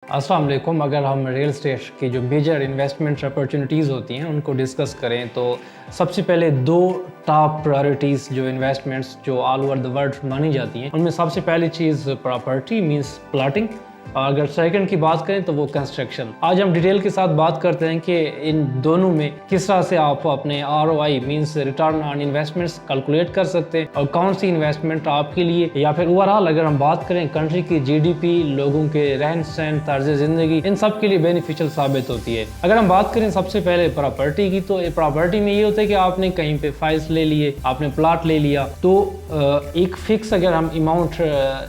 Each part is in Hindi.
अस्सलाम वालेकुम। अगर हम रियल एस्टेट की जो मेजर इन्वेस्टमेंट अपॉर्चुनिटीज़ होती हैं उनको डिस्कस करें तो सबसे पहले दो टॉप प्रायोरिटीज़ जो इन्वेस्टमेंट्स जो ऑल ओवर द वर्ल्ड मानी जाती हैं उनमें सबसे पहली चीज़ प्रॉपर्टी मींस प्लॉटिंग, और अगर सेकंड की बात करें तो वो कंस्ट्रक्शन। आज हम डिटेल के साथ बात करते हैं कि इन दोनों में किस तरह से आप अपने ROI means return on investments calculate कर सकते हैं और कौन सी इन्वेस्टमेंट आपके लिए या फिर ओवरऑल अगर हम बात करें कंट्री की GDP, लोगों के रहन सहन, तर्ज जिंदगी, इन सब के लिए बेनिफिशियल साबित होती है। अगर हम बात करें सबसे पहले प्रॉपर्टी की, तो प्रॉपर्टी में ये होता है कि आपने कहीं पे फाइल्स ले लिए, आपने प्लॉट ले लिया, तो एक फिक्स अगर हम अमाउंट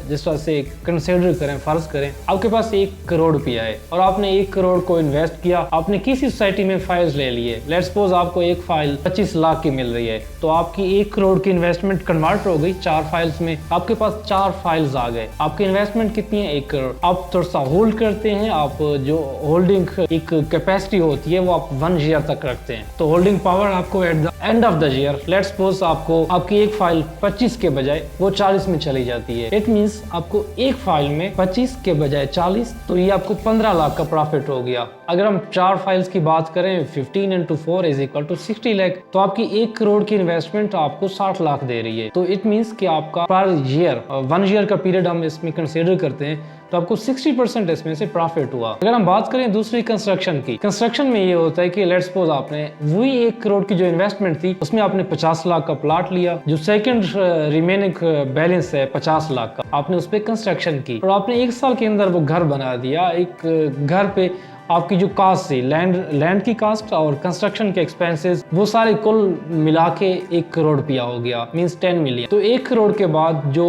जिस तरह से कंसिडर करें, फर्ज करें आपके पास 1 करोड़ रुपया है और आपने 1 करोड़ को इन्वेस्ट किया, आपने किसी सोसाइटी में फाइल्स ले लिए, लेट्स सपोज आपको एक फाइल 25 लाख की मिल रही है, तो आपकी 1 करोड़ की इन्वेस्टमेंट कन्वर्ट हो गई 4 फाइल्स में, आपके पास 4 फाइल्स आ गए, आपकी इन्वेस्टमेंट कितनी है 1 करोड़। आप थोड़ा सा होल्ड करते हैं, आप जो होल्डिंग एक कैपेसिटी होती है वो आप 1 ईयर तक रखते हैं, तो होल्डिंग पावर आपको at the end of the year let's suppose आपको आपकी एक फाइल 25 के बजाय वो 40 में चली जाती है। इट मींस आपको एक फाइल में 25 के बजाय 40, तो ये आपको 15 लाख का प्रॉफिट हो गया। अगर हम 4 फाइल्स की बात करें 15 × 4 = 60 लाख, तो आपकी 1 करोड़ की इन्वेस्टमेंट आपको 60 लाख दे रही है। तो इट मींस कि आपका पर ईयर 1 ईयर का पीरियड हम इसमें कंसीडर करते हैं तो आपको 60% इसमें से प्रॉफिट हुआ। अगर हम बात करें दूसरी कंस्ट्रक्शन की, कंस्ट्रक्शन में ये होता है कि लेट्स सपोज आपने वही 1 करोड़ की जो इन्वेस्टमेंट थी उसमें आपने 50 लाख का प्लॉट लिया, जो सेकंड रिमेनिंग बैलेंस है 50 लाख का, आपने उस पर कंस्ट्रक्शन की और आपने 1 साल के अंदर वो घर बना दिया। एक घर पे आपकी जो कास्ट थी, लैंड की कास्ट और कंस्ट्रक्शन के एक्सपेंसेस, वो सारे कुल मिला के 1 करोड़ रुपया हो गया, मींस 10 मिलियन। तो 1 करोड़ के बाद जो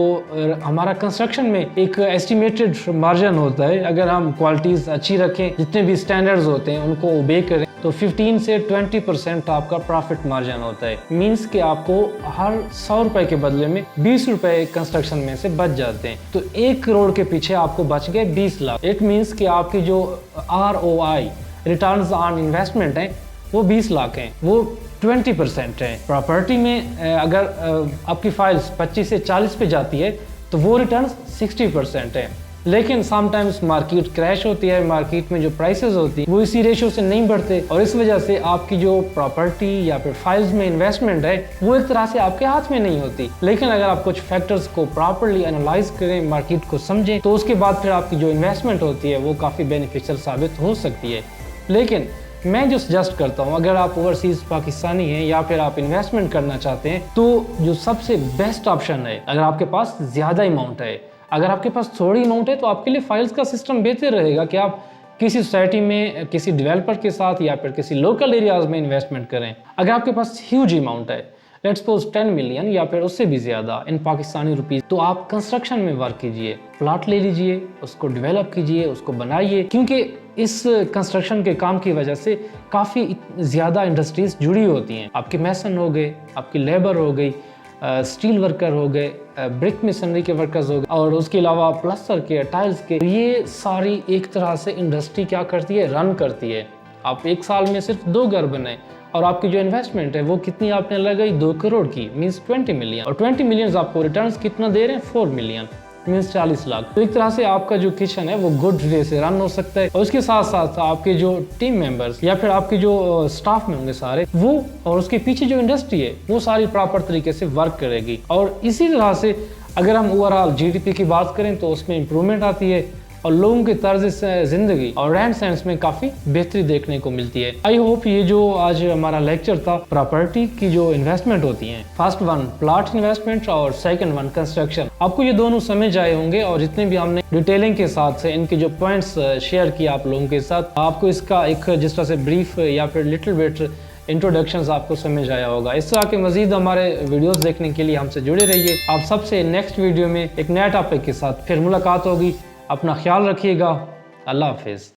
हमारा कंस्ट्रक्शन में एक एस्टिमेटेड मार्जिन होता है, अगर हम क्वालिटीज अच्छी रखें, जितने भी स्टैंडर्ड्स होते हैं उनको ओबे करें, तो 15 से 20% आपका प्रॉफिट मार्जिन होता है। मींस कि आपको हर 100 रुपए के बदले में 20 रुपए कंस्ट्रक्शन में से बच जाते हैं, तो 1 करोड़ के पीछे आपको बच गए 20 लाख। इट मींस कि आपकी जो ROI रिटर्न्स ऑन इन्वेस्टमेंट है वो 20 लाख हैं, वो 20% है। प्रॉपर्टी में अगर आपकी फाइल्स 25 से 40 पे जाती है तो वो रिटर्न 60% है। लेकिन समटाइम्स मार्केट क्रैश होती है, मार्केट में जो प्राइसेस होती है वो इसी रेशियो से नहीं बढ़ते और इस वजह से आपकी जो प्रॉपर्टी या फिर फाइल्स में इन्वेस्टमेंट है वो एक तरह से आपके हाथ में नहीं होती। लेकिन अगर आप कुछ फैक्टर्स को प्रॉपर्ली एनालाइज करें, मार्केट को समझें, तो उसके बाद फिर आपकी जो इन्वेस्टमेंट होती है वो काफ़ी बेनिफिशियल साबित हो सकती है। लेकिन मैं जो सजेस्ट करता हूँ, अगर आप ओवरसीज पाकिस्तानी हैं या फिर आप इन्वेस्टमेंट करना चाहते हैं, तो जो सबसे बेस्ट ऑप्शन है, अगर आपके पास ज़्यादा अमाउंट है, अगर आपके पास थोड़ी अमाउंट है तो आपके लिए फाइल्स का सिस्टम बेहतर रहेगा कि आप किसी सोसाइटी में किसी डेवलपर के साथ या फिर किसी लोकल एरियाज में इन्वेस्टमेंट करें। अगर आपके पास ह्यूज अमाउंट है, लेट्स सपोज 10 मिलियन या फिर उससे भी ज़्यादा इन पाकिस्तानी रुपीज़, तो आप कंस्ट्रक्शन में वर्क कीजिए, प्लॉट ले लीजिए, उसको डेवलप कीजिए, उसको बनाइए, क्योंकि इस कंस्ट्रक्शन के काम की वजह से काफ़ी ज़्यादा इंडस्ट्रीज जुड़ी होती हैं। आपके मैसन हो गए, आपकी लेबर हो गई, स्टील वर्कर हो गए, ब्रिक मिशनरी के वर्कर्स हो गए, और उसके अलावा प्लास्टर के, टाइल्स के, ये सारी एक तरह से इंडस्ट्री क्या करती है, रन करती है। आप 1 साल में सिर्फ 2 घर बनाए और आपकी जो इन्वेस्टमेंट है वो कितनी आपने लगाई, 2 करोड़ की, मींस 20 मिलियन, और 20 मिलियन आपको रिटर्न्स कितना दे रहे हैं, 4 मिलियन, मींस 40 लाख। तो एक तरह से आपका जो किचन है वो गुड वे से रन हो सकता है, और उसके साथ साथ आपके जो टीम मेंबर्स या फिर आपके जो स्टाफ में होंगे सारे वो, और उसके पीछे जो इंडस्ट्री है वो सारी प्रॉपर तरीके से वर्क करेगी। और इसी तरह से अगर हम ओवरऑल GDP की बात करें तो उसमें इम्प्रूवमेंट आती है और लोगों के तर्ज जिंदगी और रहन सहन में काफी बेहतरी देखने को मिलती है। आई होप ये जो आज हमारा लेक्चर था, प्रॉपर्टी की जो इन्वेस्टमेंट होती है, फर्स्ट वन प्लॉट इन्वेस्टमेंट और सेकंड वन कंस्ट्रक्शन, आपको ये दोनों समझ आए होंगे। और जितने भी हमने डिटेलिंग के साथ इनके जो पॉइंट्स शेयर किए आप लोगों के साथ, आपको इसका एक जिस तरह से ब्रीफ या फिर लिटिल बिट इंट्रोडक्शंस आपको समझ आया होगा। इस तरह के मजीद हमारे वीडियोस देखने के लिए हमसे जुड़े रहिए। आप सबसे नेक्स्ट वीडियो में एक नया टॉपिक के साथ फिर मुलाकात होगी। अपना ख्याल रखिएगा। अल्लाह हाफिज़।